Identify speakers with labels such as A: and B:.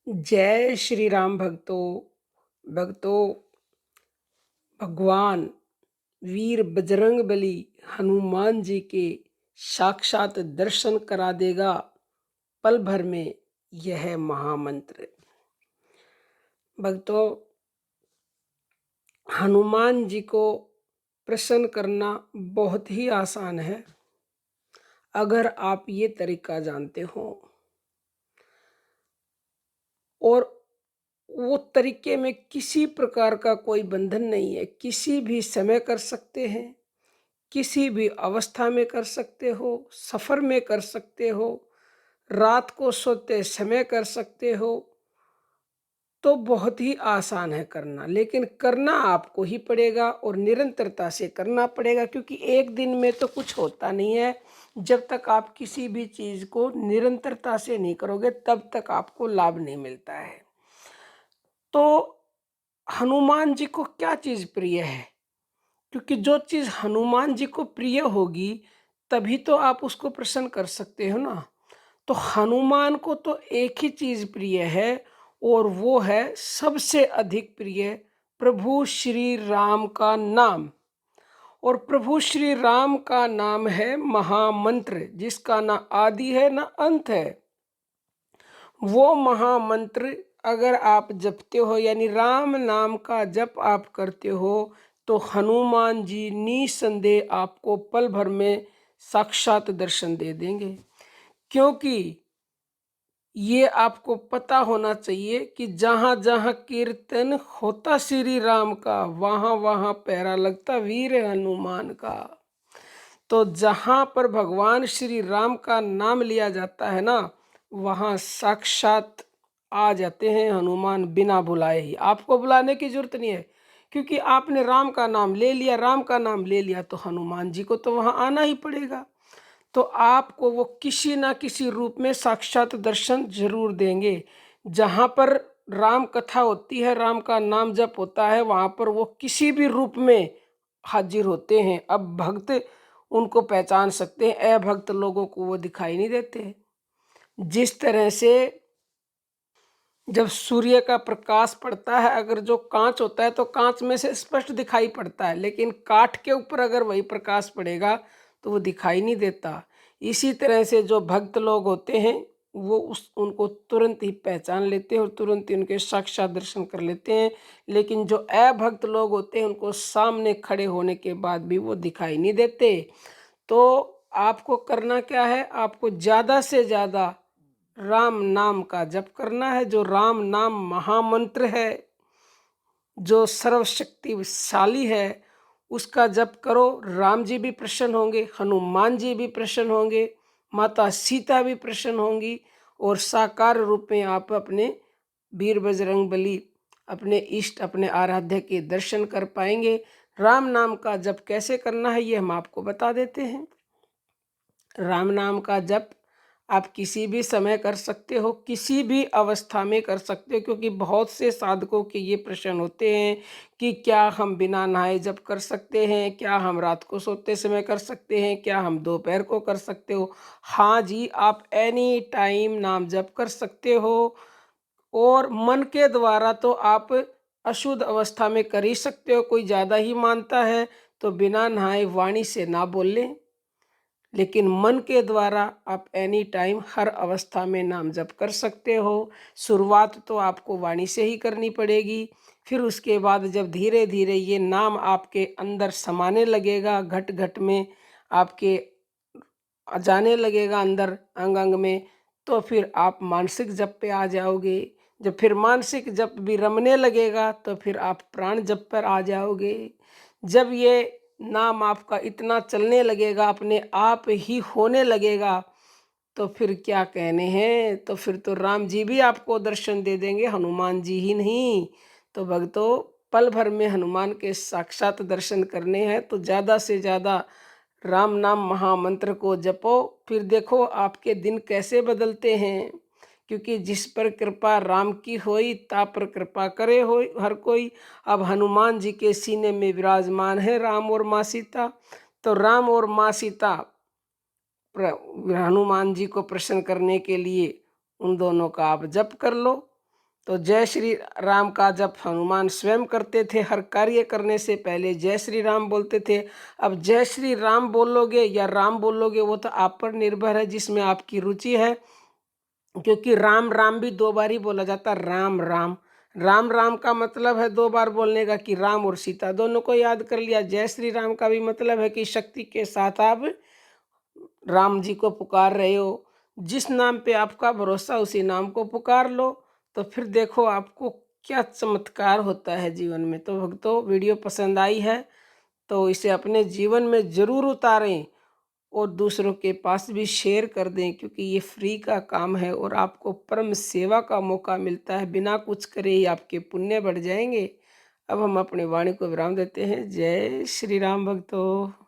A: जय श्री राम भक्तों। भगवान वीर बजरंगबली हनुमान जी के साक्षात दर्शन करा देगा पल भर में यह महामंत्र। भक्तों, हनुमान जी को प्रसन्न करना बहुत ही आसान है अगर आप ये तरीका जानते हो, और वो तरीके में किसी प्रकार का कोई बंधन नहीं है। किसी भी समय कर सकते हैं, किसी भी अवस्था में कर सकते हो, सफ़र में कर सकते हो, रात को सोते समय कर सकते हो। तो बहुत ही आसान है करना, लेकिन करना आपको ही पड़ेगा और निरंतरता से करना पड़ेगा, क्योंकि एक दिन में तो कुछ होता नहीं है। जब तक आप किसी भी चीज़ को निरंतरता से नहीं करोगे तब तक आपको लाभ नहीं मिलता है। तो हनुमान जी को क्या चीज़ प्रिय है? क्योंकि जो चीज़ हनुमान जी को प्रिय होगी तभी तो आप उसको प्रसन्न कर सकते हो ना। तो हनुमान को तो एक ही चीज़ प्रिय है, और वो है सबसे अधिक प्रिय प्रभु श्री राम का नाम। और प्रभु श्री राम का नाम है महामंत्र, जिसका ना आदि है ना अंत है। वो महामंत्र अगर आप जपते हो, यानी राम नाम का जप आप करते हो, तो हनुमान जी निसंदेह आपको पल भर में साक्षात दर्शन दे देंगे। क्योंकि ये आपको पता होना चाहिए कि जहाँ जहाँ कीर्तन होता श्री राम का, वहाँ वहाँ पैरा लगता वीर हनुमान का। तो जहाँ पर भगवान श्री राम का नाम लिया जाता है ना, वहाँ साक्षात आ जाते हैं हनुमान, बिना बुलाए ही। आपको बुलाने की जरूरत नहीं है, क्योंकि आपने राम का नाम ले लिया, राम का नाम ले लिया, तो हनुमान जी को तो वहाँ आना ही पड़ेगा। तो आपको वो किसी ना किसी रूप में साक्षात दर्शन जरूर देंगे। जहाँ पर राम कथा होती है, राम का नाम जप होता है, वहाँ पर वो किसी भी रूप में हाजिर होते हैं। अब भक्त उनको पहचान सकते हैं, अभक्त लोगों को वो दिखाई नहीं देते। जिस तरह से जब सूर्य का प्रकाश पड़ता है, अगर जो कांच होता है तो कांच में से स्पष्ट दिखाई पड़ता है, लेकिन काठ के ऊपर अगर वही प्रकाश पड़ेगा तो वो दिखाई नहीं देता। इसी तरह से जो भक्त लोग होते हैं वो उनको तुरंत ही पहचान लेते हैं और तुरंत ही उनके साक्षात दर्शन कर लेते हैं। लेकिन जो अभक्त लोग होते हैं उनको सामने खड़े होने के बाद भी वो दिखाई नहीं देते। तो आपको करना क्या है? आपको ज़्यादा से ज़्यादा राम नाम का जप करना है। जो राम नाम महामंत्र है, जो सर्वशक्तिशाली है, उसका जप करो। राम जी भी प्रसन्न होंगे, हनुमान जी भी प्रसन्न होंगे, माता सीता भी प्रसन्न होंगी, और साकार रूप में आप अपने वीर बजरंगबली, अपने इष्ट, अपने आराध्य के दर्शन कर पाएंगे। राम नाम का जप कैसे करना है ये हम आपको बता देते हैं। राम नाम का जप आप किसी भी समय कर सकते हो, किसी भी अवस्था में कर सकते हो, क्योंकि बहुत से साधकों के ये प्रश्न होते हैं कि क्या हम बिना नहाए जप कर सकते हैं, क्या हम रात को सोते समय कर सकते हैं, क्या हम दोपहर को कर सकते हो? हाँ जी, आप एनी टाइम नाम जप कर सकते हो। और मन के द्वारा तो आप अशुद्ध अवस्था में कर ही सकते हो। कोई ज़्यादा ही मानता है तो बिना नहाए वाणी से ना बोलें, लेकिन मन के द्वारा आप एनी टाइम हर अवस्था में नाम जप कर सकते हो। शुरुआत तो आपको वाणी से ही करनी पड़ेगी, फिर उसके बाद जब धीरे धीरे ये नाम आपके अंदर समाने लगेगा, घट घट में आपके जाने लगेगा अंदर अंग अंग में, तो फिर आप मानसिक जप पे आ जाओगे। जब फिर मानसिक जप भी रमने लगेगा तो फिर आप प्राण जप पर आ जाओगे। जब ये नाम आपका इतना चलने लगेगा, अपने आप ही होने लगेगा, तो फिर क्या कहने हैं। तो फिर तो राम जी भी आपको दर्शन दे देंगे, हनुमान जी ही नहीं। तो भक्तों, पल भर में हनुमान के साक्षात दर्शन करने हैं तो ज़्यादा से ज़्यादा राम नाम महामंत्र को जपो। फिर देखो आपके दिन कैसे बदलते हैं। क्योंकि जिस पर कृपा राम की होई, ता पर कृपा करे होई हर कोई। अब हनुमान जी के सीने में विराजमान है राम और माँ सीता। तो राम और माँ सीता हनुमान जी को प्रसन्न करने के लिए उन दोनों का आप जप कर लो। तो जय श्री राम का जप हनुमान स्वयं करते थे, हर कार्य करने से पहले जय श्री राम बोलते थे। अब जय श्री राम बोलोगे या राम बोलोगे वो तो आप पर निर्भर है, जिसमें आपकी रुचि है। क्योंकि राम राम भी 2 बार ही बोला जाता है, राम राम। राम राम का मतलब है 2 बार बोलने का, कि राम और सीता दोनों को याद कर लिया। जय श्री राम का भी मतलब है कि शक्ति के साथ आप राम जी को पुकार रहे हो। जिस नाम पे आपका भरोसा उसी नाम को पुकार लो, तो फिर देखो आपको क्या चमत्कार होता है जीवन में। तो भक्तों, वीडियो पसंद आई है तो इसे अपने जीवन में ज़रूर उतारें और दूसरों के पास भी शेयर कर दें, क्योंकि ये फ्री का काम है और आपको परम सेवा का मौका मिलता है। बिना कुछ करे ही आपके पुण्य बढ़ जाएंगे। अब हम अपनी वाणी को विराम देते हैं। जय श्री राम भक्तों।